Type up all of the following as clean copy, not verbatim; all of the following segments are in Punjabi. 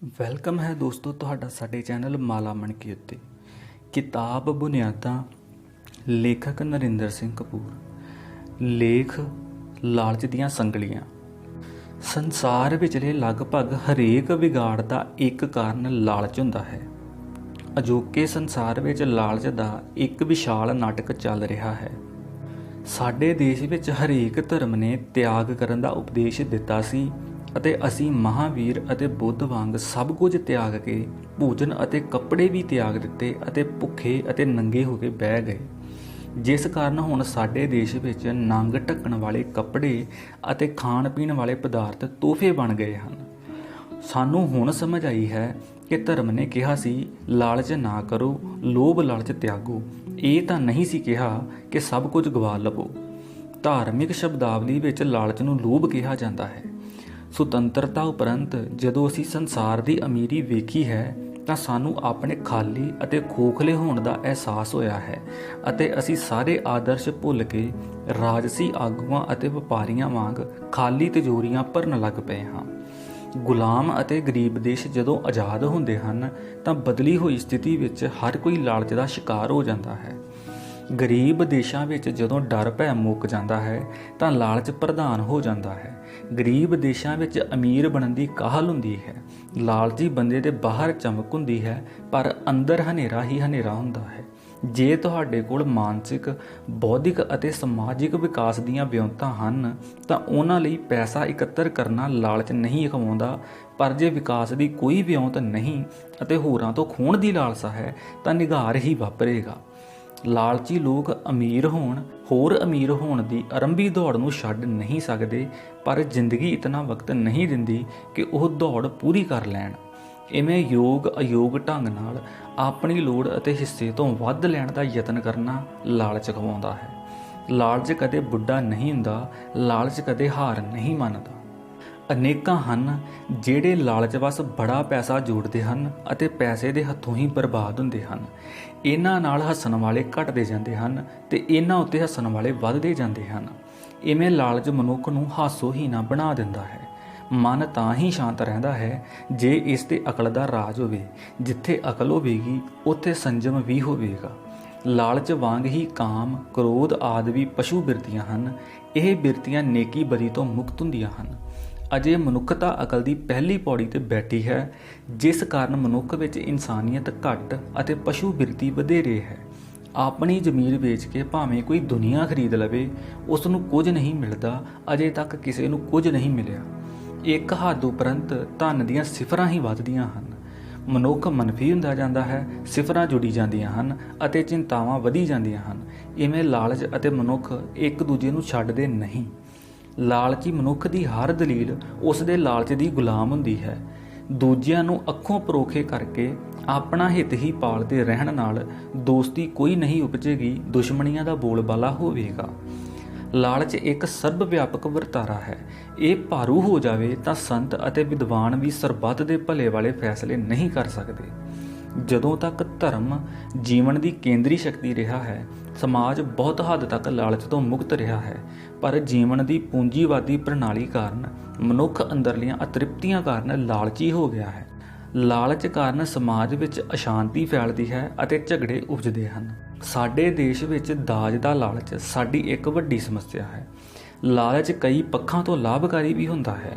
ਵੈਲਕਮ ਹੈ ਦੋਸਤੋ ਤੁਹਾਡਾ ਸਾਡੇ ਚੈਨਲ ਮਾਲਾ ਮਣਕੀ ਉੱਤੇ। ਕਿਤਾਬ ਬੁਨਿਆਦਾਂ, ਲੇਖਕ ਨਰਿੰਦਰ ਸਿੰਘ ਕਪੂਰ। ਲੇਖ ਲਾਲਚ ਦੀਆਂ ਸੰਗਲੀਆਂ। ਸੰਸਾਰ ਵਿਚਲੇ ਲਗਭਗ ਹਰੇਕ ਵਿਗਾੜ ਦਾ ਇੱਕ ਕਾਰਨ ਲਾਲਚ ਹੁੰਦਾ ਹੈ। ਅਜੋਕੇ ਸੰਸਾਰ ਵਿੱਚ ਲਾਲਚ ਦਾ ਇੱਕ ਵਿਸ਼ਾਲ ਨਾਟਕ ਚੱਲ ਰਿਹਾ ਹੈ। ਸਾਡੇ ਦੇਸ਼ ਵਿੱਚ ਹਰੇਕ ਧਰਮ ਨੇ ਤਿਆਗ ਕਰਨ ਦਾ ਉਪਦੇਸ਼ ਦਿੱਤਾ ਸੀ ਅਤੇ ਅਸੀਂ ਮਹਾਂਵੀਰ ਅਤੇ ਬੁੱਧ ਵਾਂਗ ਸਭ ਕੁਝ ਤਿਆਗ ਕੇ ਭੋਜਨ ਅਤੇ ਕੱਪੜੇ ਵੀ ਤਿਆਗ ਦਿੱਤੇ ਅਤੇ ਭੁੱਖੇ ਅਤੇ ਨੰਗੇ ਹੋ ਕੇ ਬਹਿ ਗਏ, ਜਿਸ ਕਾਰਨ ਹੁਣ ਸਾਡੇ ਦੇਸ਼ ਵਿੱਚ ਨੰਗ ਢੱਕਣ ਵਾਲੇ ਕੱਪੜੇ ਅਤੇ ਖਾਣ ਪੀਣ ਵਾਲੇ ਪਦਾਰਥ ਤੋਹਫੇ ਬਣ ਗਏ ਹਨ। ਸਾਨੂੰ ਹੁਣ ਸਮਝ ਆਈ ਹੈ ਕਿ ਧਰਮ ਨੇ ਕਿਹਾ ਸੀ ਲਾਲਚ ਨਾ ਕਰੋ, ਲੋਭ ਲਾਲਚ ਤਿਆਗੋ। ਇਹ ਤਾਂ ਨਹੀਂ ਸੀ ਕਿਹਾ ਕਿ ਸਭ ਕੁਝ ਗਵਾ ਲਵੋ। ਧਾਰਮਿਕ ਸ਼ਬਦਾਵਲੀ ਵਿੱਚ ਲਾਲਚ ਨੂੰ ਲੋਭ ਕਿਹਾ ਜਾਂਦਾ ਹੈ। ਸੁਤੰਤਰਤਾ ਉਪਰੰਤ ਜਦੋਂ ਅਸੀਂ ਸੰਸਾਰ ਦੀ ਅਮੀਰੀ ਵੇਖੀ ਹੈ ਤਾਂ ਸਾਨੂੰ ਆਪਣੇ ਖਾਲੀ ਅਤੇ ਖੋਖਲੇ ਹੋਣ ਦਾ ਅਹਿਸਾਸ ਹੋਇਆ ਹੈ ਅਤੇ ਅਸੀਂ ਸਾਰੇ ਆਦਰਸ਼ ਭੁੱਲ ਕੇ ਰਾਜਸੀ ਆਗੂਆਂ ਅਤੇ ਵਪਾਰੀਆਂ ਵਾਂਗ ਖਾਲੀ ਤਿਜੋਰੀਆਂ ਭਰਨ ਲੱਗ ਪਏ ਹਾਂ। ਗੁਲਾਮ ਅਤੇ ਗਰੀਬ ਦੇਸ਼ ਜਦੋਂ ਆਜ਼ਾਦ ਹੁੰਦੇ ਹਨ ਤਾਂ ਬਦਲੀ ਹੋਈ ਸਥਿਤੀ ਵਿੱਚ ਹਰ ਕੋਈ ਲਾਲਚ ਦਾ ਸ਼ਿਕਾਰ ਹੋ ਜਾਂਦਾ ਹੈ। ਗਰੀਬ ਦੇਸ਼ਾਂ ਵਿੱਚ ਜਦੋਂ ਡਰ ਭੈ ਮੁੱਕ ਜਾਂਦਾ ਹੈ ਤਾਂ ਲਾਲਚ ਪ੍ਰਧਾਨ ਹੋ ਜਾਂਦਾ ਹੈ। ਗਰੀਬ ਦੇਸ਼ਾਂ ਵਿੱਚ ਅਮੀਰ ਬਣਨ ਦੀ ਕਾਹਲ ਹੁੰਦੀ ਹੈ। ਲਾਲਚੀ ਬੰਦੇ ਦੇ ਬਾਹਰ ਚਮਕ ਹੁੰਦੀ ਹੈ ਪਰ ਅੰਦਰ ਹਨੇਰਾ ਹੀ ਹਨੇਰਾ ਹੁੰਦਾ ਹੈ। ਜੇ ਤੁਹਾਡੇ ਕੋਲ ਮਾਨਸਿਕ, ਬੌਧਿਕ ਅਤੇ ਸਮਾਜਿਕ ਵਿਕਾਸ ਦੀਆਂ ਵਿਉਂਤਾਂ ਹਨ ਤਾਂ ਉਹਨਾਂ ਲਈ ਪੈਸਾ ਇਕੱਤਰ ਕਰਨਾ ਲਾਲਚ ਨਹੀਂ ਅਖਵਾਉਂਦਾ, ਪਰ ਜੇ ਵਿਕਾਸ ਦੀ ਕੋਈ ਵਿਉਂਤ ਨਹੀਂ ਅਤੇ ਹੋਰਾਂ ਤੋਂ ਖੋਹਣ ਦੀ ਲਾਲਸਾ ਹੈ ਤਾਂ ਨਿਘਾਰ ਹੀ ਵਾਪਰੇਗਾ। ਲਾਲਚੀ ਲੋਕ ਹੋਰ ਅਮੀਰ ਹੋਣ ਦੀ ਆਰੰਭੀ ਦੌੜ ਨੂੰ ਛੱਡ ਨਹੀਂ ਸਕਦੇ, ਪਰ ਜ਼ਿੰਦਗੀ ਇਤਨਾ ਵਕਤ ਨਹੀਂ ਦਿੰਦੀ ਕਿ ਉਹ ਦੌੜ ਪੂਰੀ ਕਰ ਲੈਣ। ਇਵੇਂ ਯੋਗ ਅਯੋਗ ਢੰਗ ਨਾਲ ਆਪਣੀ ਲੋੜ ਅਤੇ ਹਿੱਸੇ ਤੋਂ ਵੱਧ ਲੈਣ ਦਾ ਯਤਨ ਕਰਨਾ ਲਾਲਚ ਖਵਾਉਂਦਾ ਹੈ। ਲਾਲਚ ਕਦੇ ਬੁੱਢਾ ਨਹੀਂ ਹੁੰਦਾ, ਲਾਲਚ ਕਦੇ ਹਾਰ ਨਹੀਂ ਮੰਨਦਾ। ਅਨੇਕਾਂ ਹਨ ਜਿਹੜੇ ਲਾਲਚ ਵਸ ਬੜਾ ਪੈਸਾ ਜੋੜਦੇ ਹਨ ਅਤੇ ਪੈਸੇ ਦੇ ਹੱਥੋਂ ਹੀ ਬਰਬਾਦ ਹੁੰਦੇ ਹਨ। ਇਹਨਾਂ ਨਾਲ ਹੱਸਣ ਵਾਲੇ ਘਟਦੇ ਜਾਂਦੇ ਹਨ ਤੇ ਇਹਨਾਂ ਉੱਤੇ ਹੱਸਣ ਵਾਲੇ ਵੱਧਦੇ ਜਾਂਦੇ ਹਨ। ਇਵੇਂ ਲਾਲਚ ਮਨੁੱਖ ਨੂੰ ਹਾਸੋਹੀਣਾ ਬਣਾ ਦਿੰਦਾ ਹੈ। ਮਨ ਤਾਂ ਹੀ ਸ਼ਾਂਤ ਰਹਿੰਦਾ ਹੈ ਜੇ ਇਸ ਤੇ ਅਕਲ ਦਾ ਰਾਜ ਹੋਵੇ। ਜਿੱਥੇ ਅਕਲ ਹੋਵੇਗੀ ਉੱਥੇ ਸੰਜਮ ਵੀ ਹੋਵੇਗਾ। ਲਾਲਚ ਵਾਂਗ ਹੀ ਕਾਮ, ਕ੍ਰੋਧ ਆਦਿ ਵੀ ਪਸ਼ੂ ਬਿਰਤੀਆਂ ਹਨ। ਇਹ ਬਿਰਤੀਆਂ ਨੇਕੀ ਬਦੀ ਤੋਂ ਮੁਕਤ ਹੁੰਦੀਆਂ ਹਨ। ਅਜੇ ਮਨੁੱਖਤਾ ਅਕਲ ਦੀ ਪਹਿਲੀ ਪੌੜੀ ਤੇ ਬੈਠੀ ਹੈ, ਜਿਸ ਕਾਰਨ ਮਨੁੱਖ ਵਿੱਚ ਇਨਸਾਨੀਅਤ ਘੱਟ ਅਤੇ ਪਸ਼ੂ ਬਿਰਤੀ ਵਧੇਰੇ ਹੈ। ਆਪਣੀ ਜ਼ਮੀਰ ਵੇਚ ਕੇ ਭਾਵੇਂ ਕੋਈ ਦੁਨੀਆ ਖਰੀਦ ਲਵੇ, ਉਸ ਨੂੰ ਕੁਝ ਨਹੀਂ ਮਿਲਦਾ। ਅਜੇ ਤੱਕ ਕਿਸੇ ਨੂੰ ਕੁਝ ਨਹੀਂ ਮਿਲਿਆ। ਇੱਕ ਹੱਦ ਉਪਰੰਤ ਧਨ ਦੀਆਂ ਸਿਫਰਾਂ ਹੀ ਵੱਧਦੀਆਂ ਹਨ। ਮਨੁੱਖ ਮਨਫੀ ਹੁੰਦਾ ਜਾਂਦਾ ਹੈ, ਸਿਫਰਾਂ ਜੁੜੀ ਜਾਂਦੀਆਂ ਹਨ ਅਤੇ ਚਿੰਤਾਵਾਂ ਵਧੀ ਜਾਂਦੀਆਂ ਹਨ। ਇਵੇਂ ਲਾਲਚ ਅਤੇ ਮਨੁੱਖ ਇੱਕ ਦੂਜੇ ਨੂੰ ਛੱਡਦੇ ਨਹੀਂ। ਲਾਲਚੀ ਮਨੁੱਖ ਦੀ ਹਰ ਦਲੀਲ ਉਸ ਦੇ ਲਾਲਚ ਦੀ ਗੁਲਾਮ ਹੁੰਦੀ ਹੈ। ਦੂਜਿਆਂ ਨੂੰ ਅੱਖੋਂ ਪਰੋਖੇ ਕਰਕੇ ਆਪਣਾ ਹਿੱਤ ਹੀ ਪਾਲਦੇ ਰਹਿਣ ਨਾਲ ਦੋਸਤੀ ਕੋਈ ਨਹੀਂ ਉਪਜੇਗੀ, ਦੁਸ਼ਮਣੀਆਂ ਦਾ ਬੋਲਬਾਲਾ ਹੋਵੇਗਾ। ਲਾਲਚ ਇੱਕ ਸਰਬ ਵਿਆਪਕ ਵਰਤਾਰਾ ਹੈ। ਇਹ ਭਾਰੂ ਹੋ ਜਾਵੇ ਤਾਂ ਸੰਤ ਅਤੇ ਵਿਦਵਾਨ ਵੀ ਸਰਬੱਤ ਦੇ ਭਲੇ ਵਾਲੇ ਫੈਸਲੇ ਨਹੀਂ ਕਰ ਸਕਦੇ। ਜਦੋਂ ਤੱਕ ਧਰਮ ਜੀਵਨ ਦੀ ਕੇਂਦਰੀ ਸ਼ਕਤੀ ਰਿਹਾ ਹੈ, ਸਮਾਜ ਬਹੁਤ ਹੱਦ ਤੱਕ ਲਾਲਚ ਤੋਂ ਮੁਕਤ ਰਿਹਾ ਹੈ। ਪਰ ਜੀਵਨ ਦੀ ਪੂੰਜੀਵਾਦੀ ਪ੍ਰਣਾਲੀ ਕਾਰਨ ਮਨੁੱਖ ਅੰਦਰਲੀਆਂ ਅਤ੍ਰਿਪਤੀਆਂ ਕਾਰਨ ਲਾਲਚੀ ਹੋ ਗਿਆ ਹੈ। ਲਾਲਚ ਕਾਰਨ ਸਮਾਜ ਵਿੱਚ ਅਸ਼ਾਂਤੀ ਫੈਲਦੀ ਹੈ ਅਤੇ ਝਗੜੇ ਉਪਜਦੇ ਹਨ। ਸਾਡੇ ਦੇਸ਼ ਵਿੱਚ ਦਾਜ ਦਾ ਲਾਲਚ ਸਾਡੀ ਇੱਕ ਵੱਡੀ ਸਮੱਸਿਆ ਹੈ। ਲਾਲਚ ਕਈ ਪੱਖਾਂ ਤੋਂ ਲਾਭਕਾਰੀ ਵੀ ਹੁੰਦਾ ਹੈ।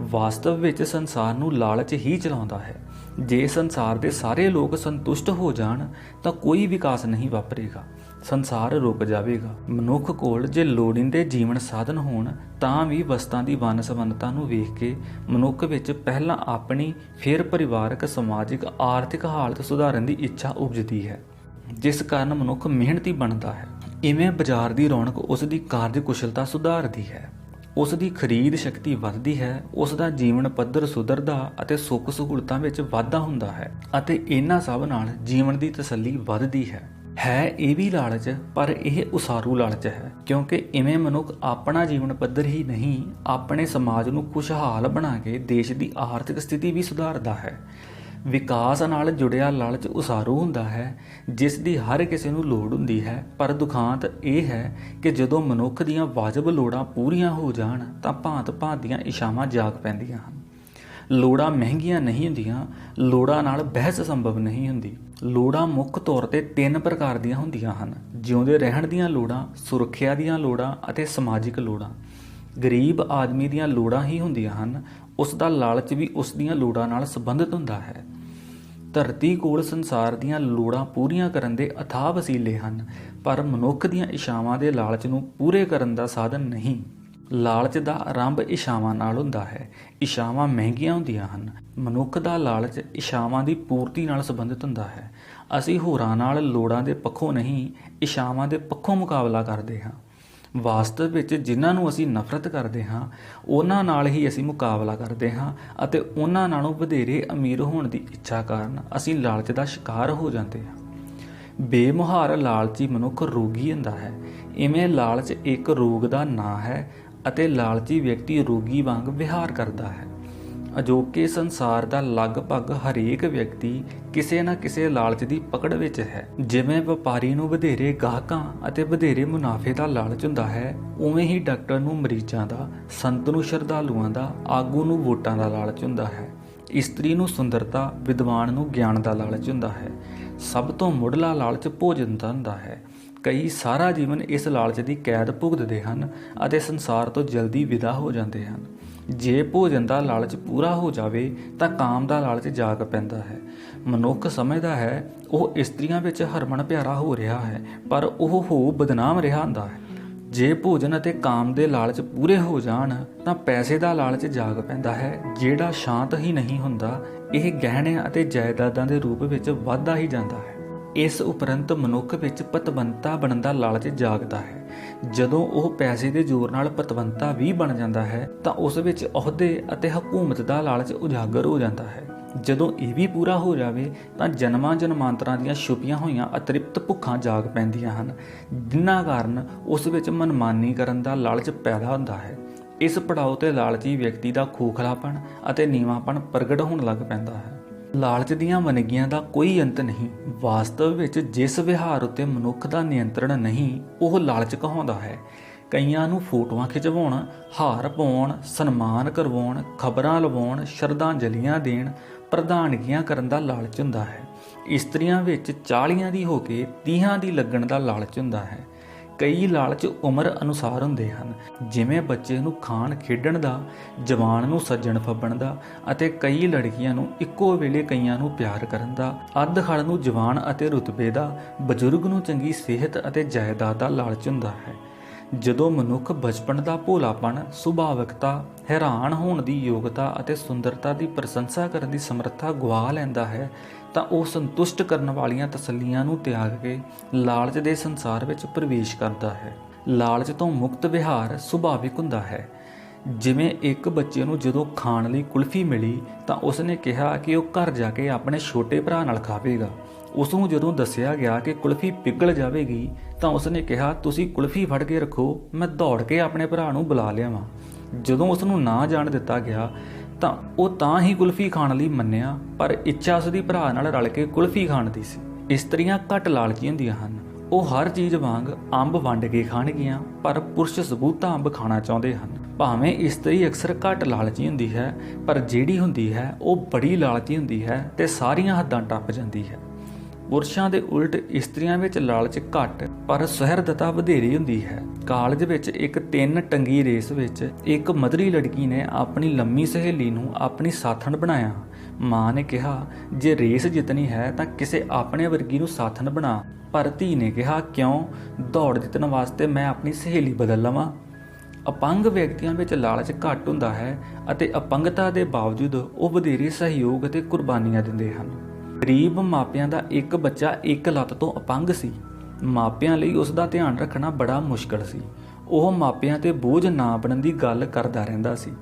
ਵਾਸਤਵ ਵਿੱਚ ਸੰਸਾਰ ਨੂੰ ਲਾਲਚ ਹੀ ਚਲਾਉਂਦਾ ਹੈ। ਜੇ ਸੰਸਾਰ ਦੇ ਸਾਰੇ ਲੋਕ ਸੰਤੁਸ਼ਟ ਹੋ ਜਾਣ ਤਾਂ ਕੋਈ ਵਿਕਾਸ ਨਹੀਂ ਵਾਪਰੇਗਾ, ਸੰਸਾਰ ਰੁਕ ਜਾਵੇਗਾ। ਮਨੁੱਖ ਕੋਲ ਜੇ ਲੋੜੀਂਦੇ ਜੀਵਨ ਸਾਧਨ ਹੋਣ ਤਾਂ ਵੀ ਵਸਤਾਂ ਦੀ ਵੰਨ-ਸੁਵੰਨਤਾ ਨੂੰ ਵੇਖ ਕੇ ਮਨੁੱਖ ਵਿੱਚ ਪਹਿਲਾਂ ਆਪਣੀ, ਫਿਰ ਪਰਿਵਾਰਕ, ਸਮਾਜਿਕ, ਆਰਥਿਕ ਹਾਲਤ ਸੁਧਾਰਨ ਦੀ ਇੱਛਾ ਉਪਜਦੀ ਹੈ, ਜਿਸ ਕਾਰਨ ਮਨੁੱਖ ਮਿਹਨਤੀ ਬਣਦਾ ਹੈ। ਇਵੇਂ ਬਾਜ਼ਾਰ ਦੀ ਰੌਣਕ ਉਸ ਦੀ ਕਾਰਜਕੁਸ਼ਲਤਾ ਸੁਧਾਰਦੀ ਹੈ, ਉਸ ਦੀ ਖਰੀਦ ਸ਼ਕਤੀ ਵੱਧਦੀ ਹੈ, ਉਸ ਦਾ ਜੀਵਨ ਪੱਧਰ ਸੁਧਰਦਾ ਅਤੇ ਸੁੱਖ ਸਹੂਲਤਾਂ ਵਿੱਚ ਵਾਧਾ ਹੁੰਦਾ ਹੈ ਅਤੇ ਇਹਨਾਂ ਸਭ ਨਾਲ ਜੀਵਨ ਦੀ ਤਸੱਲੀ ਵੱਧਦੀ ਹੈ। ਇਹ ਵੀ ਲਾਲਚ, ਪਰ ਇਹ ਉਸਾਰੂ ਲਾਲਚ ਹੈ, ਕਿਉਂਕਿ ਇਵੇਂ ਮਨੁੱਖ ਆਪਣਾ ਜੀਵਨ ਪੱਧਰ ਹੀ ਨਹੀਂ, ਆਪਣੇ ਸਮਾਜ ਨੂੰ ਖੁਸ਼ਹਾਲ ਬਣਾ ਕੇ ਦੇਸ਼ ਦੀ ਆਰਥਿਕ ਸਥਿਤੀ ਵੀ ਸੁਧਾਰਦਾ ਹੈ। ਵਿਕਾਸ ਨਾਲ ਜੁੜਿਆ ਲਾਲਚ ਉਸਾਰੂ ਹੁੰਦਾ ਹੈ, ਜਿਸ ਦੀ ਹਰ ਕਿਸੇ ਨੂੰ ਲੋੜ ਹੁੰਦੀ ਹੈ। ਪਰ ਦੁਖਾਂਤ ਇਹ ਹੈ ਕਿ ਜਦੋਂ ਮਨੁੱਖ ਦੀਆਂ ਵਾਜਬ ਲੋੜਾਂ ਪੂਰੀਆਂ ਹੋ ਜਾਣ ਤਾਂ ਭਾਂਤ-ਭਾਂਤ ਦੀਆਂ ਇੱਛਾਵਾਂ ਜਾਗ ਪੈਂਦੀਆਂ ਹਨ। ਲੋੜਾਂ ਮਹਿੰਗੀਆਂ ਨਹੀਂ ਹੁੰਦੀਆਂ, ਲੋੜਾਂ ਨਾਲ ਬਹਿਸ ਸੰਭਵ ਨਹੀਂ ਹੁੰਦੀ। ਲੋੜਾਂ ਮੁੱਖ ਤੌਰ ਤੇ 3 ਪ੍ਰਕਾਰ ਦੀਆਂ ਹੁੰਦੀਆਂ ਹਨ: ਜਿਉਂਦੇ ਰਹਿਣ ਦੀਆਂ ਲੋੜਾਂ, ਸੁਰੱਖਿਆ ਦੀਆਂ ਲੋੜਾਂ ਅਤੇ ਸਮਾਜਿਕ ਲੋੜਾਂ। ਗਰੀਬ ਆਦਮੀ ਦੀਆਂ ਲੋੜਾਂ ਹੀ ਹੁੰਦੀਆਂ ਹਨ, ਉਸ ਦਾ ਲਾਲਚ ਵੀ ਉਸ ਦੀਆਂ ਲੋੜਾਂ ਨਾਲ ਸੰਬੰਧਿਤ ਹੁੰਦਾ ਹੈ। ਧਰਤੀ ਕੋਲ ਸੰਸਾਰ ਦੀਆਂ ਲੋੜਾਂ ਪੂਰੀਆਂ ਕਰਨ ਦੇ ਅਥਾਹ ਵਸੀਲੇ ਹਨ, ਪਰ ਮਨੁੱਖ ਦੀਆਂ ਇੱਛਾਵਾਂ ਦੇ ਲਾਲਚ ਨੂੰ ਪੂਰੇ ਕਰਨ ਦਾ ਸਾਧਨ ਨਹੀਂ। ਲਾਲਚ ਦਾ ਆਰੰਭ ਇੱਛਾਵਾਂ ਨਾਲ ਹੁੰਦਾ ਹੈ। ਇੱਛਾਵਾਂ ਮਹਿੰਗੀਆਂ ਹੁੰਦੀਆਂ ਹਨ। ਮਨੁੱਖ ਦਾ ਲਾਲਚ ਇੱਛਾਵਾਂ ਦੀ ਪੂਰਤੀ ਨਾਲ ਸੰਬੰਧਿਤ ਹੁੰਦਾ ਹੈ। ਅਸੀਂ ਹੋਰਾਂ ਨਾਲ ਲੋੜਾਂ ਦੇ ਪੱਖੋਂ ਨਹੀਂ, ਇੱਛਾਵਾਂ ਦੇ ਪੱਖੋਂ ਮੁਕਾਬਲਾ ਕਰਦੇ ਹਾਂ। ਵਾਸਤਵ ਵਿੱਚ ਜਿਨ੍ਹਾਂ ਨੂੰ ਅਸੀਂ ਨਫ਼ਰਤ ਕਰਦੇ ਹਾਂ, ਉਹਨਾਂ ਨਾਲ ਹੀ ਅਸੀਂ ਮੁਕਾਬਲਾ ਕਰਦੇ ਹਾਂ ਅਤੇ ਉਹਨਾਂ ਨਾਲੋਂ ਵਧੇਰੇ ਅਮੀਰ ਹੋਣ ਦੀ ਇੱਛਾ ਕਾਰਨ ਅਸੀਂ ਲਾਲਚ ਦਾ ਸ਼ਿਕਾਰ ਹੋ ਜਾਂਦੇ ਹਾਂ। ਬੇਮੁਹਾਰ ਲਾਲਚੀ ਮਨੁੱਖ ਰੋਗੀ ਹੁੰਦਾ ਹੈ। ਇਵੇਂ ਲਾਲਚ ਇੱਕ ਰੋਗ ਦਾ ਨਾਂ ਹੈ ਅਤੇ ਲਾਲਚੀ ਵਿਅਕਤੀ ਰੋਗੀ ਵਾਂਗ ਵਿਹਾਰ ਕਰਦਾ ਹੈ। ਅਜੋਕੇ ਸੰਸਾਰ ਦਾ ਲਗਭਗ ਹਰੇਕ ਵਿਅਕਤੀ ਕਿਸੇ ਨਾ ਕਿਸੇ ਲਾਲਚ ਦੀ ਪਕੜ ਵਿੱਚ ਹੈ। ਜਿਵੇਂ ਵਪਾਰੀ ਨੂੰ ਵਧੇਰੇ ਗਾਹਕਾਂ ਅਤੇ ਵਧੇਰੇ ਮੁਨਾਫੇ ਦਾ ਲਾਲਚ ਹੁੰਦਾ ਹੈ, ਉਵੇਂ ਹੀ ਡਾਕਟਰ ਨੂੰ ਮਰੀਜ਼ਾਂ ਦਾ, ਸੰਤ ਨੂੰ ਸ਼ਰਧਾਲੂਆਂ ਦਾ, ਆਗੂ ਨੂੰ ਵੋਟਾਂ ਦਾ ਲਾਲਚ ਹੁੰਦਾ ਹੈ। ਇਸਤਰੀ ਨੂੰ ਸੁੰਦਰਤਾ, ਵਿਦਵਾਨ ਨੂੰ ਗਿਆਨ ਦਾ ਲਾਲਚ ਹੁੰਦਾ ਹੈ। ਸਭ ਤੋਂ ਮੁੱਢਲਾ ਲਾਲਚ ਭੋਜਨ ਦਾ ਹੁੰਦਾ ਹੈ। ਕਈ ਸਾਰਾ ਜੀਵਨ ਇਸ ਲਾਲਚ ਦੀ ਕੈਦ ਭੁਗਤਦੇ ਹਨ ਅਤੇ ਸੰਸਾਰ ਤੋਂ ਜਲਦੀ ਵਿਦਾ ਹੋ ਜਾਂਦੇ ਹਨ। ਜੇ ਭੋਜਨ ਦਾ ਲਾਲਚ ਪੂਰਾ ਹੋ ਜਾਵੇ ਤਾਂ ਕਾਮ ਦਾ ਲਾਲਚ ਜਾਗ ਪੈਂਦਾ ਹੈ। ਮਨੁੱਖ ਸਮਝਦਾ ਹੈ ਉਹ ਇਸਤਰੀਆਂ ਵਿੱਚ ਹਰਮਨ ਪਿਆਰਾ ਹੋ ਰਿਹਾ ਹੈ, ਪਰ ਉਹ ਹੋ ਬਦਨਾਮ ਰਿਹਾ ਹੁੰਦਾ ਹੈ। ਜੇ ਭੋਜਨ ਅਤੇ ਕਾਮ ਦੇ ਲਾਲਚ ਪੂਰੇ ਹੋ ਜਾਣ ਤਾਂ ਪੈਸੇ ਦਾ ਲਾਲਚ ਜਾਗ ਪੈਂਦਾ ਹੈ, ਜਿਹੜਾ ਸ਼ਾਂਤ ਹੀ ਨਹੀਂ ਹੁੰਦਾ। ਇਹ ਗਹਿਣਿਆਂ ਅਤੇ ਜਾਇਦਾਦਾਂ ਦੇ ਰੂਪ ਵਿੱਚ ਵੱਧਦਾ ਹੀ ਜਾਂਦਾ ਹੈ। ਇਸ ਉਪਰੰਤ ਮਨੁੱਖ ਵਿੱਚ ਪਤਵੰਤਾ ਬਣਨ ਦਾ ਲਾਲਚ ਜਾਗਦਾ ਹੈ। ਜਦੋਂ ਉਹ ਪੈਸੇ ਦੇ ਜ਼ੋਰ ਨਾਲ ਪਤਵੰਤਾ ਵੀ ਬਣ ਜਾਂਦਾ ਹੈ ਤਾਂ ਉਸ ਵਿੱਚ ਅਹੁਦੇ ਅਤੇ ਹਕੂਮਤ ਦਾ ਲਾਲਚ ਉਜਾਗਰ ਹੋ ਜਾਂਦਾ ਹੈ। ਜਦੋਂ ਇਹ ਵੀ ਪੂਰਾ ਹੋ ਜਾਵੇ ਤਾਂ ਜਨਮਾਂ ਜਨਮਾਂਤਰਾਂ ਦੀਆਂ ਛੁਪੀਆਂ ਹੋਈਆਂ ਅਤ੍ਰਿਪਤ ਭੁੱਖਾਂ ਜਾਗ ਪੈਂਦੀਆਂ ਹਨ, ਜਿਨ੍ਹਾਂ ਕਾਰਨ ਉਸ ਵਿੱਚ ਮਨਮਾਨੀ ਕਰਨ ਦਾ ਲਾਲਚ ਪੈਦਾ ਹੁੰਦਾ ਹੈ। ਇਸ ਪੜਾਅ ਤੇ ਲਾਲਚੀ ਵਿਅਕਤੀ ਦਾ ਖੋਖਲਾਪਣ ਅਤੇ ਨੀਵਾਂਪਣ ਪ੍ਰਗਟ ਹੋਣ ਲੱਗ ਪੈਂਦਾ ਹੈ। ਲਾਲਚ ਦੀਆਂ ਵੰਨਗੀਆਂ ਦਾ ਕੋਈ ਅੰਤ ਨਹੀਂ। ਵਾਸਤਵ ਵਿੱਚ ਜਿਸ ਵਿਹਾਰ ਉੱਤੇ ਮਨੁੱਖ ਦਾ ਨਿਯੰਤਰਣ ਨਹੀਂ, ਉਹ ਲਾਲਚ ਕਹਾਉਂਦਾ ਹੈ। ਕਈਆਂ ਨੂੰ ਫੋਟੋਆਂ ਖਿਚਵਾਉਣ, ਹਾਰ ਪਾਉਣ, ਸਨਮਾਨ ਕਰਵਾਉਣ, ਖਬਰਾਂ ਲਵਾਉਣ, ਸ਼ਰਧਾਂਜਲੀਆਂ ਦੇਣ, ਪ੍ਰਧਾਨਗੀਆਂ ਕਰਨ ਦਾ ਲਾਲਚ ਹੁੰਦਾ ਹੈ। ਇਸਤਰੀਆਂ ਵਿੱਚ 40 ਦੀ ਹੋ ਕੇ 30 ਦੀ ਲੱਗਣ ਦਾ ਲਾਲਚ ਹੁੰਦਾ ਹੈ। ਕਈ ਲਾਲਚ ਉਮਰ ਅਨੁਸਾਰ ਹੁੰਦੇ ਹਨ, ਜਿਵੇਂ ਬੱਚੇ ਨੂੰ ਖਾਣ ਖੇਡਣ ਦਾ, ਜਵਾਨ ਨੂੰ ਸੱਜਣ ਫੱਬਣ ਦਾ ਅਤੇ ਕਈ ਲੜਕੀਆਂ ਨੂੰ ਇੱਕੋ ਵੇਲੇ ਕਈਆਂ ਨੂੰ ਪਿਆਰ ਕਰਨ ਦਾ, ਅੱਧ-ਖੜ ਨੂੰ ਜਵਾਨ ਅਤੇ ਰੁਤਬੇ ਦਾ, ਬਜ਼ੁਰਗ ਨੂੰ ਚੰਗੀ ਸਿਹਤ ਅਤੇ ਜਾਇਦਾਦ ਦਾ ਲਾਲਚ ਹੁੰਦਾ ਹੈ। ਜਦੋਂ ਮਨੁੱਖ ਬਚਪਨ ਦਾ ਭੋਲਾਪਣ, ਸੁਭਾਵਿਕਤਾ, ਹੈਰਾਨ ਹੋਣ ਦੀ ਯੋਗਤਾ ਅਤੇ ਸੁੰਦਰਤਾ ਦੀ ਪ੍ਰਸ਼ੰਸਾ ਕਰਨ ਦੀ ਸਮਰੱਥਾ ਗਵਾ ਲੈਂਦਾ ਹੈ ਤਾਂ ਉਹ ਸੰਤੁਸ਼ਟ ਕਰਨ ਵਾਲੀਆਂ ਤਸੱਲੀਆਂ ਨੂੰ ਤਿਆਗ ਕੇ ਲਾਲਚ ਦੇ ਸੰਸਾਰ ਵਿੱਚ ਪ੍ਰਵੇਸ਼ ਕਰਦਾ ਹੈ। ਲਾਲਚ ਤੋਂ ਮੁਕਤ ਵਿਹਾਰ ਸੁਭਾਵਿਕ ਹੁੰਦਾ ਹੈ। ਜਿਵੇਂ ਇੱਕ ਬੱਚੇ ਨੂੰ ਜਦੋਂ ਖਾਣ ਲਈ ਕੁਲਫੀ ਮਿਲੀ ਤਾਂ ਉਸਨੇ ਕਿਹਾ ਕਿ ਉਹ ਘਰ ਜਾ ਕੇ ਆਪਣੇ ਛੋਟੇ ਭਰਾ ਨਾਲ ਖਾਵੇਗਾ। ਉਸ ਨੂੰ ਜਦੋਂ ਦੱਸਿਆ ਗਿਆ ਕਿ ਕੁਲਫੀ ਪਿਘਲ ਜਾਵੇਗੀ ਤਾਂ ਉਸਨੇ ਕਿਹਾ, ਤੁਸੀਂ ਕੁਲਫੀ ਫੜ ਕੇ ਰੱਖੋ, ਮੈਂ ਦੌੜ ਕੇ ਆਪਣੇ ਭਰਾ ਨੂੰ ਬੁਲਾ ਲਿਆਵਾਂ। ਜਦੋਂ ਉਸ ਨੂੰ ਨਾ ਜਾਣ ਦਿੱਤਾ ਗਿਆ ਤਾਂ ਉਹ ਤਾਂ ਹੀ ਕੁਲਫੀ ਖਾਣ ਲਈ ਮੰਨਿਆ, ਪਰ ਇੱਛਾ ਉਸਦੀ ਭਰਾ ਨਾਲ ਰਲ ਕੇ ਕੁਲਫੀ ਖਾਣ ਦੀ ਸੀ। ਇਸਤਰੀਆਂ ਘੱਟ ਲਾਲਚੀ ਹੁੰਦੀਆਂ ਹਨ। ਉਹ ਹਰ ਚੀਜ਼ ਵਾਂਗ ਅੰਬ ਵੰਡ ਕੇ ਖਾਣਗੀਆਂ, ਪਰ ਪੁਰਸ਼ ਸਬੂਤਾ ਅੰਬ ਖਾਣਾ ਚਾਹੁੰਦੇ ਹਨ। ਭਾਵੇਂ ਇਸਤਰੀ ਅਕਸਰ ਘੱਟ ਲਾਲਚੀ ਹੁੰਦੀ ਹੈ, ਪਰ ਜਿਹੜੀ ਹੁੰਦੀ ਹੈ ਉਹ ਬੜੀ ਲਾਲਚੀ ਹੁੰਦੀ ਹੈ ਤੇ ਸਾਰੀਆਂ ਹੱਦਾਂ ਟੱਪ ਜਾਂਦੀ ਹੈ। ਪੁਰਸ਼ਾਂ ਦੇ ਉਲਟ ਇਸਤਰੀਆਂ ਵਿੱਚ ਲਾਲਚ ਘੱਟ ਪਰ ਸੁਹਿਰਦਤਾ ਵਧੇਰੇ ਹੁੰਦੀ ਹੈ। ਕਾਲਜ ਵਿੱਚ ਇੱਕ 3 ਟੰਗੀ ਰੇਸ ਵਿੱਚ ਇੱਕ ਮਧਰੀ ਲੜਕੀ ਨੇ ਆਪਣੀ ਲੰਮੀ ਸਹੇਲੀ ਨੂੰ ਆਪਣੀ ਸਾਥਣ ਬਣਾਇਆ। ਮਾਂ ਨੇ ਕਿਹਾ, ਜੇ ਰੇਸ ਜਿੱਤਣੀ ਹੈ ਤਾਂ ਕਿਸੇ ਆਪਣੇ ਵਰਗੀ ਨੂੰ ਸਾਥਣ ਬਣਾ। ਪਰ ਧੀ ਨੇ ਕਿਹਾ, ਕਿਉਂ? ਦੌੜ ਜਿੱਤਣ ਵਾਸਤੇ ਮੈਂ ਆਪਣੀ ਸਹੇਲੀ ਬਦਲ ਲਵਾਂ। ਅਪੰਗ ਵਿਅਕਤੀਆਂ ਵਿੱਚ ਲਾਲਚ ਘੱਟ ਹੁੰਦਾ ਹੈ ਅਤੇ ਅਪੰਗਤਾ ਦੇ ਬਾਵਜੂਦ ਉਹ ਵਧੇਰੇ ਸਹਿਯੋਗ ਅਤੇ ਕੁਰਬਾਨੀਆਂ ਦਿੰਦੇ ਹਨ। ਗਰੀਬ ਮਾਪਿਆਂ ਦਾ ਇੱਕ ਬੱਚਾ ਇੱਕ ਲੱਤ ਤੋਂ ਅਪੰਗ ਸੀ। ਮਾਪਿਆਂ ਲਈ ਉਸ ਦਾ ਧਿਆਨ ਰੱਖਣਾ ਬੜਾ ਮੁਸ਼ਕਲ ਸੀ। ਉਹ ਮਾਪਿਆਂ ਤੇ ਬੋਝ ਨਾ ਬਣਨ ਦੀ ਗੱਲ ਕਰਦਾ ਰਹਿੰਦਾ ਸੀ।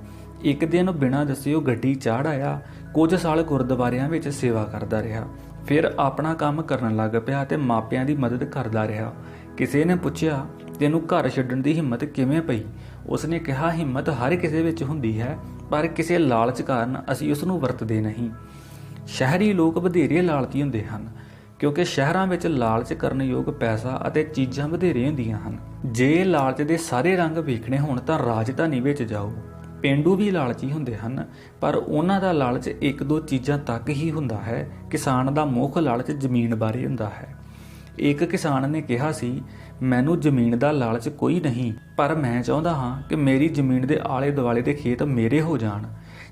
ਇੱਕ ਦਿਨ ਬਿਨਾਂ ਦੱਸੇ ਉਹ ਗੱਡੀ ਚਾੜ੍ਹ ਆਇਆ। ਕੁਝ ਸਾਲ ਗੁਰਦੁਆਰਿਆਂ ਵਿੱਚ ਸੇਵਾ ਕਰਦਾ ਰਿਹਾ, ਫਿਰ ਆਪਣਾ ਕੰਮ ਕਰਨ ਲੱਗ ਪਿਆ ਤੇ ਮਾਪਿਆਂ ਦੀ ਮਦਦ ਕਰਦਾ ਰਿਹਾ। ਕਿਸੇ ਨੇ ਪੁੱਛਿਆ, ਤੈਨੂੰ ਘਰ ਛੱਡਣ ਦੀ ਹਿੰਮਤ ਕਿਵੇਂ ਪਈ? ਉਸਨੇ ਕਿਹਾ, ਹਿੰਮਤ ਹਰ ਕਿਸੇ ਵਿੱਚ ਹੁੰਦੀ ਹੈ, ਪਰ ਕਿਸੇ ਲਾਲਚ ਕਾਰਨ ਅਸੀਂ ਉਸ ਨੂੰ ਵਰਤਦੇ ਨਹੀਂ। ਸ਼ਹਿਰੀ ਲੋਕ ਵਧੇਰੇ ਲਾਲਚੀ ਹੁੰਦੇ ਹਨ ਕਿਉਂਕਿ ਸ਼ਹਿਰਾਂ ਵਿੱਚ ਲਾਲਚ ਕਰਨ ਯੋਗ ਪੈਸਾ ਅਤੇ ਚੀਜ਼ਾਂ ਵਧੇਰੇ ਹੁੰਦੀਆਂ ਹਨ। ਜੇ ਲਾਲਚ ਦੇ ਸਾਰੇ ਰੰਗ ਵੇਖਣੇ ਹੋਣ ਤਾਂ ਰਾਜਧਾਨੀ ਵਿੱਚ ਜਾਓ। ਪੇਂਡੂ ਵੀ ਲਾਲਚੀ ਹੁੰਦੇ ਹਨ, ਪਰ ਉਹਨਾਂ ਦਾ ਲਾਲਚ ਇੱਕ ਦੋ ਚੀਜ਼ਾਂ ਤੱਕ ਹੀ ਹੁੰਦਾ ਹੈ। ਕਿਸਾਨ ਦਾ ਮੁੱਖ ਲਾਲਚ ਜ਼ਮੀਨ ਬਾਰੇ ਹੁੰਦਾ ਹੈ। ਇੱਕ ਕਿਸਾਨ ਨੇ ਕਿਹਾ ਸੀ, ਮੈਨੂੰ ਜ਼ਮੀਨ ਦਾ ਲਾਲਚ ਕੋਈ ਨਹੀਂ, ਪਰ ਮੈਂ ਚਾਹੁੰਦਾ ਹਾਂ ਕਿ ਮੇਰੀ ਜ਼ਮੀਨ ਦੇ ਆਲੇ ਦੁਆਲੇ ਦੇ ਖੇਤ ਮੇਰੇ ਹੋ ਜਾਣ।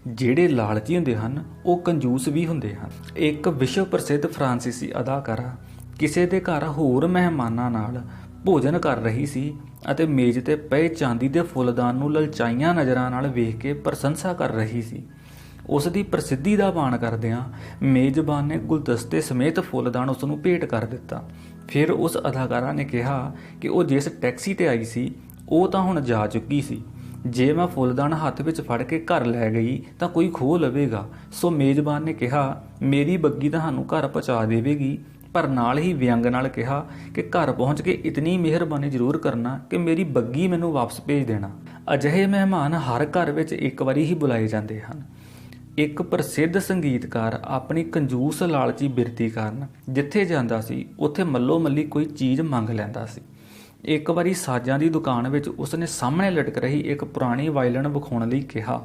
ਜਿਹੜੇ ਲਾਲਚੀ ਹੁੰਦੇ ਹਨ ਉਹ ਕੰਜੂਸ ਵੀ ਹੁੰਦੇ ਹਨ। ਇੱਕ ਵਿਸ਼ਵ ਪ੍ਰਸਿੱਧ ਫਰਾਂਸੀਸੀ ਅਦਾਕਾਰਾ ਕਿਸੇ ਦੇ ਘਰ ਹੋਰ ਮਹਿਮਾਨਾਂ ਨਾਲ ਭੋਜਨ ਕਰ ਰਹੀ ਸੀ ਅਤੇ ਮੇਜ਼ ਤੇ ਪਏ ਚਾਂਦੀ ਦੇ ਫੁੱਲਦਾਨ ਨੂੰ ਲਲਚਾਈਆਂ ਨਜ਼ਰਾਂ ਨਾਲ ਵੇਖ ਕੇ ਪ੍ਰਸ਼ੰਸਾ ਕਰ ਰਹੀ ਸੀ। ਉਸ ਦੀ ਪ੍ਰਸਿੱਧੀ ਦਾ ਮਾਣ ਕਰਦਿਆਂ ਮੇਜ਼ਬਾਨ ਨੇ ਗੁਲਦਸਤੇ ਸਮੇਤ ਫੁੱਲਦਾਨ ਉਸ ਨੂੰ ਭੇਟ ਕਰ ਦਿੱਤਾ। ਫਿਰ ਉਸ ਅਦਾਕਾਰਾ ਨੇ ਕਿਹਾ ਕਿ ਉਹ ਜਿਸ ਟੈਕਸੀ ਤੇ ਆਈ ਸੀ ਉਹ ਤਾਂ ਹੁਣ ਜਾ ਚੁੱਕੀ ਸੀ। ਜੇ ਮੈਂ ਫੁੱਲਦਾਨ ਹੱਥ ਵਿੱਚ ਫੜ ਕੇ ਘਰ ਲੈ ਗਈ ਤਾਂ ਕੋਈ ਖੋਹ ਲਵੇਗਾ। ਸੋ ਮੇਜ਼ਬਾਨ ਨੇ ਕਿਹਾ, ਮੇਰੀ ਬੱਗੀ ਤੁਹਾਨੂੰ ਘਰ ਪਹੁੰਚਾ ਦੇਵੇਗੀ, ਪਰ ਨਾਲ ਹੀ ਵਿਅੰਗ ਨਾਲ ਕਿਹਾ ਕਿ ਘਰ ਪਹੁੰਚ ਕੇ ਇਤਨੀ ਮਿਹਰਬਾਨੀ ਜ਼ਰੂਰ ਕਰਨਾ ਕਿ ਮੇਰੀ ਬੱਗੀ ਮੈਨੂੰ ਵਾਪਸ ਭੇਜ ਦੇਣਾ। ਅਜਿਹੇ ਮਹਿਮਾਨ ਹਰ ਘਰ ਵਿੱਚ ਇੱਕ ਵਾਰੀ ਹੀ ਬੁਲਾਏ ਜਾਂਦੇ ਹਨ। ਇੱਕ ਪ੍ਰਸਿੱਧ ਸੰਗੀਤਕਾਰ ਆਪਣੀ ਕੰਜੂਸ ਲਾਲਚੀ ਬਿਰਤੀ ਕਾਰਨ ਜਿੱਥੇ ਜਾਂਦਾ ਸੀ ਉੱਥੇ ਮੱਲੋ ਮੱਲੀ ਕੋਈ ਚੀਜ਼ ਮੰਗ ਲੈਂਦਾ ਸੀ। ਇੱਕ ਵਾਰੀ ਸਾਜ਼ਾਂ ਦੀ ਦੁਕਾਨ ਵਿੱਚ ਉਸਨੇ ਸਾਹਮਣੇ ਲਟਕ ਰਹੀ ਇੱਕ ਪੁਰਾਣੀ ਵਾਇਲਨ ਵਿਖਾਉਣ ਲਈ ਕਿਹਾ।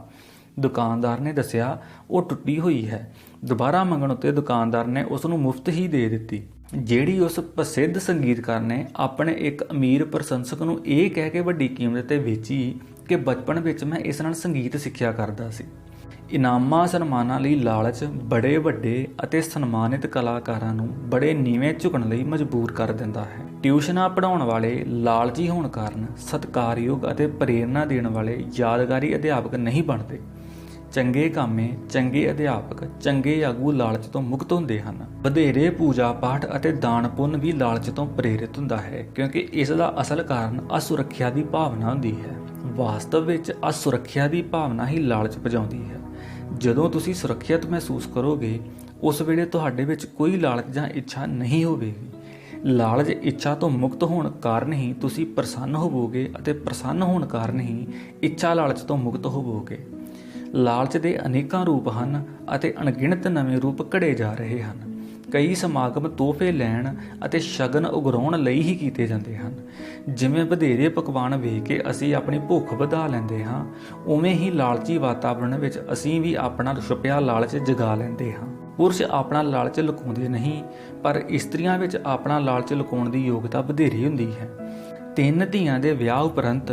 ਦੁਕਾਨਦਾਰ ਨੇ ਦੱਸਿਆ ਉਹ ਟੁੱਟੀ ਹੋਈ ਹੈ। ਦੁਬਾਰਾ ਮੰਗਣ ਉੱਤੇ ਦੁਕਾਨਦਾਰ ਨੇ ਉਸ ਨੂੰ ਮੁਫਤ ਹੀ ਦੇ ਦਿੱਤੀ। ਜਿਹੜੀ ਉਸ ਪ੍ਰਸਿੱਧ ਸੰਗੀਤਕਾਰ ਨੇ ਆਪਣੇ ਇੱਕ ਅਮੀਰ ਪ੍ਰਸ਼ੰਸਕ ਨੂੰ ਇਹ ਕਹਿ ਕੇ ਵੱਡੀ ਕੀਮਤ ਤੇ ਵੇਚੀ ਕਿ ਬਚਪਨ ਵਿੱਚ ਮੈਂ ਇਸ ਨਾਲ ਸੰਗੀਤ ਸਿੱਖਿਆ ਕਰਦਾ ਸੀ। ਇਨਾਮਾਂ ਸਨਮਾਨਾਂ ਲਈ ਲਾਲਚ ਬੜੇ ਵੱਡੇ ਅਤੇ ਸਨਮਾਨਿਤ ਕਲਾਕਾਰਾਂ ਨੂੰ ਬੜੇ ਨੀਵੇਂ ਝੁਕਣ ਲਈ ਮਜਬੂਰ ਕਰ ਦਿੰਦਾ ਹੈ। ਟਿਊਸ਼ਨਾਂ ਪੜ੍ਹਾਉਣ ਵਾਲੇ ਲਾਲਚੀ ਹੋਣ ਕਾਰਨ ਸਤਿਕਾਰਯੋਗ ਅਤੇ ਪ੍ਰੇਰਨਾ ਦੇਣ ਵਾਲੇ ਯਾਦਗਾਰੀ ਅਧਿਆਪਕ ਨਹੀਂ ਬਣਦੇ। ਚੰਗੇ ਕਾਮੇ, ਚੰਗੇ ਅਧਿਆਪਕ, ਚੰਗੇ ਆਗੂ ਲਾਲਚ ਤੋਂ ਮੁਕਤ ਹੁੰਦੇ ਹਨ। ਵਧੇਰੇ ਪੂਜਾ ਪਾਠ ਅਤੇ ਦਾਨ ਪੁੰਨ ਵੀ ਲਾਲਚ ਤੋਂ ਪ੍ਰੇਰਿਤ ਹੁੰਦਾ ਹੈ, ਕਿਉਂਕਿ ਇਸ ਦਾ ਅਸਲ ਕਾਰਨ ਅਸੁਰੱਖਿਆ ਦੀ ਭਾਵਨਾ ਹੁੰਦੀ ਹੈ। ਵਾਸਤਵ ਵਿੱਚ ਅਸੁਰੱਖਿਆ ਦੀ ਭਾਵਨਾ ਹੀ ਲਾਲਚ ਭਜਾਉਂਦੀ ਹੈ। ਜਦੋਂ ਤੁਸੀਂ ਸੁਰੱਖਿਅਤ ਮਹਿਸੂਸ ਕਰੋਗੇ ਉਸ ਵੇਲੇ ਤੁਹਾਡੇ ਵਿੱਚ ਕੋਈ ਲਾਲਚ ਜਾਂ ਇੱਛਾ ਨਹੀਂ ਹੋਵੇਗੀ। ਲਾਲਚ ਇੱਛਾ ਤੋਂ ਮੁਕਤ ਹੋਣ ਕਾਰਨ ਹੀ ਤੁਸੀਂ ਪ੍ਰਸੰਨ ਹੋਵੋਗੇ ਅਤੇ ਪ੍ਰਸੰਨ ਹੋਣ ਕਾਰਨ ਹੀ ਇੱਛਾ ਲਾਲਚ ਤੋਂ ਮੁਕਤ ਹੋਵੋਗੇ। ਲਾਲਚ ਦੇ ਅਨੇਕਾਂ ਰੂਪ ਹਨ ਅਤੇ ਅਣਗਿਣਤ ਨਵੇਂ ਰੂਪ ਘੜੇ ਜਾ ਰਹੇ ਹਨ। ਕਈ ਸਮਾਗਮ ਤੋਹਫੇ ਲੈਣ ਅਤੇ ਸ਼ਗਨ ਉਗਰਾਉਣ ਲਈ ਹੀ ਕੀਤੇ ਜਾਂਦੇ ਹਨ। ਜਿਵੇਂ ਵਧੇਰੇ ਪਕਵਾਨ ਵੇਖ ਕੇ ਅਸੀਂ ਆਪਣੀ ਭੁੱਖ ਵਧਾ ਲੈਂਦੇ ਹਾਂ, ਉਵੇਂ ਹੀ ਲਾਲਚੀ ਵਾਤਾਵਰਣ ਵਿੱਚ ਅਸੀਂ ਵੀ ਆਪਣਾ ਛੁਪਿਆ ਲਾਲਚ ਜਗਾ ਲੈਂਦੇ ਹਾਂ। ਪੁਰਸ਼ ਆਪਣਾ ਲਾਲਚ ਲੁਕਾਉਂਦੇ ਨਹੀਂ, ਪਰ ਇਸਤਰੀਆਂ ਵਿੱਚ ਆਪਣਾ ਲਾਲਚ ਲੁਕਾਉਣ ਦੀ ਯੋਗਤਾ ਵਧੇਰੀ ਹੁੰਦੀ ਹੈ। 3 ਧੀਆਂ ਦੇ ਵਿਆਹ ਉਪਰੰਤ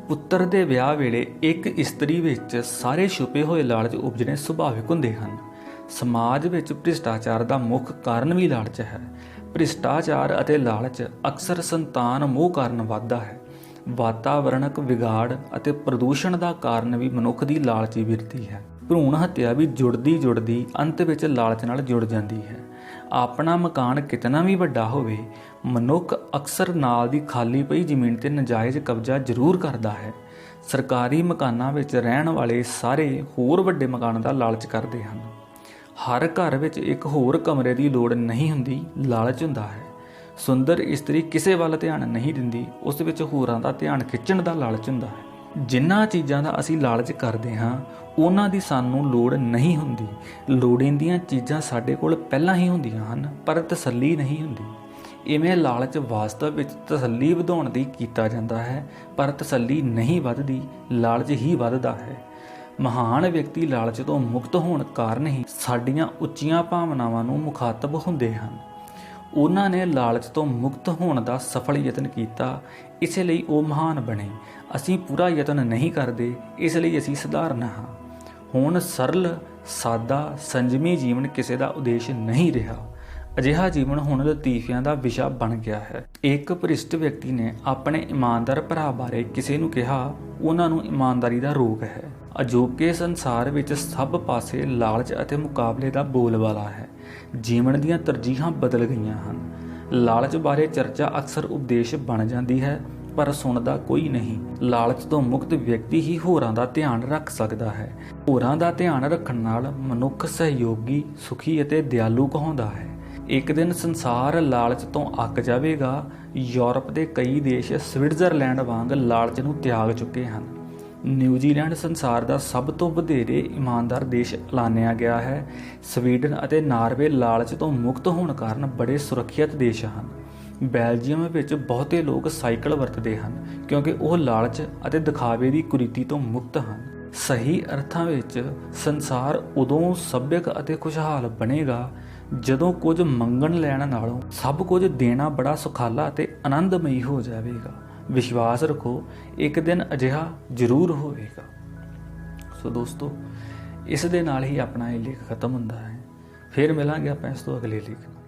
ਪੁੱਤਰ ਦੇ ਵਿਆਹ ਵੇਲੇ ਇੱਕ ਇਸਤਰੀ ਵਿੱਚ ਸਾਰੇ ਛੁਪੇ ਹੋਏ ਲਾਲਚ ਉਪਜਣੇ ਸੁਭਾਵਿਕ ਹੁੰਦੇ ਹਨ। ਸਮਾਜ ਵਿੱਚ ਭ੍ਰਿਸ਼ਟਾਚਾਰ ਦਾ ਮੁੱਖ ਕਾਰਨ ਵੀ ਲਾਲਚ ਹੈ। ਭ੍ਰਿਸ਼ਟਾਚਾਰ ਅਤੇ ਲਾਲਚ ਅਕਸਰ ਸੰਤਾਨ ਮੋਹ ਕਾਰਨ ਵੱਧਦਾ ਹੈ। ਵਾਤਾਵਰਣਕ ਵਿਗਾੜ ਅਤੇ ਪ੍ਰਦੂਸ਼ਣ ਦਾ ਕਾਰਨ ਵੀ ਮਨੁੱਖ ਦੀ ਲਾਲਚੀ ਬਿਰਤੀ ਹੈ। ਭਰੂਣ ਹੱਤਿਆ ਵੀ ਜੁੜਦੀ ਅੰਤ ਵਿੱਚ ਲਾਲਚ ਨਾਲ ਜੁੜ ਜਾਂਦੀ ਹੈ। ਆਪਣਾ ਮਕਾਨ ਕਿਤਨਾ ਵੀ ਵੱਡਾ ਹੋਵੇ, ਮਨੁੱਖ ਅਕਸਰ ਨਾਲ ਦੀ ਖਾਲੀ ਪਈ ਜ਼ਮੀਨ ਤੇ ਨਜਾਇਜ਼ ਕਬਜ਼ਾ ਜ਼ਰੂਰ ਕਰਦਾ ਹੈ। ਸਰਕਾਰੀ ਮਕਾਨਾਂ ਵਿੱਚ ਰਹਿਣ ਵਾਲੇ ਸਾਰੇ ਹੋਰ ਵੱਡੇ ਮਕਾਨ ਦਾ ਲਾਲਚ ਕਰਦੇ ਹਨ। ਹਰ ਘਰ ਵਿੱਚ ਇੱਕ ਹੋਰ ਕਮਰੇ ਦੀ ਲੋੜ ਨਹੀਂ ਹੁੰਦੀ, ਲਾਲਚ ਹੁੰਦਾ ਹੈ। ਸੁੰਦਰ ਇਸਤਰੀ ਕਿਸੇ ਵੱਲ ਧਿਆਨ ਨਹੀਂ ਦਿੰਦੀ, ਉਸ ਵਿੱਚ ਹੋਰਾਂ ਦਾ ਧਿਆਨ ਖਿੱਚਣ ਦਾ ਲਾਲਚ ਹੁੰਦਾ ਹੈ। ਜਿਨ੍ਹਾਂ ਚੀਜ਼ਾਂ ਦਾ ਅਸੀਂ ਲਾਲਚ ਕਰਦੇ ਹਾਂ ਉਹਨਾਂ ਦੀ ਸਾਨੂੰ ਲੋੜ ਨਹੀਂ ਹੁੰਦੀ। ਲੋੜੀਂਦੀਆਂ ਚੀਜ਼ਾਂ ਸਾਡੇ ਕੋਲ ਪਹਿਲਾਂ ਹੀ ਹੁੰਦੀਆਂ ਹਨ, ਪਰ ਤਸੱਲੀ ਨਹੀਂ ਹੁੰਦੀ। ਇਵੇਂ ਲਾਲਚ ਵਾਸਤਵ ਵਿੱਚ ਤਸੱਲੀ ਵਧਾਉਣ ਲਈ ਕੀਤਾ ਜਾਂਦਾ ਹੈ, ਪਰ ਤਸੱਲੀ ਨਹੀਂ ਵੱਧਦੀ, ਲਾਲਚ ਹੀ ਵੱਧਦਾ ਹੈ। ਮਹਾਨ ਵਿਅਕਤੀ ਲਾਲਚ ਤੋਂ ਮੁਕਤ ਹੋਣ ਕਾਰਨ ਹੀ ਸਾਡੀਆਂ ਉੱਚੀਆਂ ਭਾਵਨਾਵਾਂ ਨੂੰ ਮੁਖਾਤਬ ਹੁੰਦੇ ਹਨ। ਉਹਨਾਂ ਨੇ ਲਾਲਚ ਤੋਂ ਮੁਕਤ ਹੋਣ ਦਾ ਸਫਲ ਯਤਨ ਕੀਤਾ, ਇਸੇ ਲਈ ਉਹ ਮਹਾਨ ਬਣੇ। ਅਸੀਂ ਪੂਰਾ ਯਤਨ ਨਹੀਂ ਕਰਦੇ, ਇਸ ਲਈ ਅਸੀਂ ਸਧਾਰਨ ਹਾਂ। ਹੁਣ ਸਰਲ, ਸਾਦਾ, ਸੰਜਮੀ ਜੀਵਨ ਕਿਸੇ ਦਾ ਉਦੇਸ਼ ਨਹੀਂ ਰਿਹਾ। ਅਜਿਹਾ ਜੀਵਨ ਹੁਣ ਲਤੀਫਿਆਂ ਦਾ ਵਿਸ਼ਾ ਬਣ ਗਿਆ ਹੈ। ਇੱਕ ਭ੍ਰਿਸ਼ਟ ਵਿਅਕਤੀ ਨੇ ਆਪਣੇ ਇਮਾਨਦਾਰ ਭਰਾ ਬਾਰੇ ਕਿਸੇ ਨੂੰ ਕਿਹਾ, ਉਹਨਾਂ ਨੂੰ ਇਮਾਨਦਾਰੀ ਦਾ ਰੋਗ ਹੈ। ਅਜੋਕੇ ਸੰਸਾਰ ਵਿੱਚ ਸਭ ਪਾਸੇ ਲਾਲਚ ਅਤੇ ਮੁਕਾਬਲੇ ਦਾ ਬੋਲਬਾਲਾ ਹੈ। ਜੀਵਨ ਦੀਆਂ ਤਰਜੀਹਾਂ ਬਦਲ ਗਈਆਂ ਹਨ। ਲਾਲਚ ਬਾਰੇ ਚਰਚਾ ਅਕਸਰ ਉਪਦੇਸ਼ ਬਣ ਜਾਂਦੀ ਹੈ, ਪਰ ਸੁਣਦਾ ਕੋਈ ਨਹੀਂ। ਲਾਲਚ ਤੋਂ ਮੁਕਤ ਵਿਅਕਤੀ ਹੀ ਹੋਰਾਂ ਦਾ ਧਿਆਨ ਰੱਖ ਸਕਦਾ ਹੈ। ਹੋਰਾਂ ਦਾ ਧਿਆਨ ਰੱਖਣ ਨਾਲ ਮਨੁੱਖ ਸਹਿਯੋਗੀ, ਸੁਖੀ ਅਤੇ ਦਿਆਲੂ ਕਹਾਉਂਦਾ ਹੈ। ਇੱਕ ਦਿਨ ਸੰਸਾਰ ਲਾਲਚ ਤੋਂ ਅੱਕ ਜਾਵੇਗਾ। ਯੂਰਪ ਦੇ ਕਈ ਦੇਸ਼ ਸਵਿਟਜ਼ਰਲੈਂਡ ਵਾਂਗ ਲਾਲਚ ਨੂੰ ਤਿਆਗ ਚੁੱਕੇ ਹਨ। ਨਿਊਜ਼ੀਲੈਂਡ ਸੰਸਾਰ ਦਾ ਸਭ ਤੋਂ ਵਧੇਰੇ ਇਮਾਨਦਾਰ ਦੇਸ਼ ਐਲਾਨਿਆ ਗਿਆ ਹੈ। ਸਵੀਡਨ ਅਤੇ ਨਾਰਵੇ ਲਾਲਚ ਤੋਂ ਮੁਕਤ ਹੋਣ ਕਾਰਨ ਬੜੇ ਸੁਰੱਖਿਅਤ ਦੇਸ਼ ਹਨ। ਬੈਲਜੀਅਮ ਵਿੱਚ ਬਹੁਤੇ ਲੋਕ ਸਾਈਕਲ ਵਰਤਦੇ ਹਨ, ਕਿਉਂਕਿ ਉਹ ਲਾਲਚ ਅਤੇ ਦਿਖਾਵੇ ਦੀ ਕੁਰੀਤੀ ਤੋਂ ਮੁਕਤ ਹਨ। ਸਹੀ ਅਰਥਾਂ ਵਿੱਚ ਸੰਸਾਰ ਉਦੋਂ ਸੱਭਿਅਕ ਅਤੇ ਖੁਸ਼ਹਾਲ ਬਣੇਗਾ ਜਦੋਂ ਕੁਝ ਮੰਗਣ ਲੈਣ ਨਾਲੋਂ ਸਭ ਕੁਝ ਦੇਣਾ ਬੜਾ ਸੁਖਾਲਾ ਅਤੇ ਆਨੰਦਮਈ ਹੋ ਜਾਵੇਗਾ। ਵਿਸ਼ਵਾਸ ਰੱਖੋ, ਇੱਕ ਦਿਨ ਅਜਿਹਾ ਜ਼ਰੂਰ ਹੋਵੇਗਾ। ਸੋ ਦੋਸਤੋ, ਇਸ ਦੇ ਨਾਲ ਹੀ ਆਪਣਾ ਇਹ ਲੇਖ ਖਤਮ ਹੁੰਦਾ ਹੈ। ਫਿਰ ਮਿਲਾਂਗੇ ਆਪਾਂ ਇਸ ਤੋਂ ਅਗਲੇ ਲੇਖ ਨਾਲ।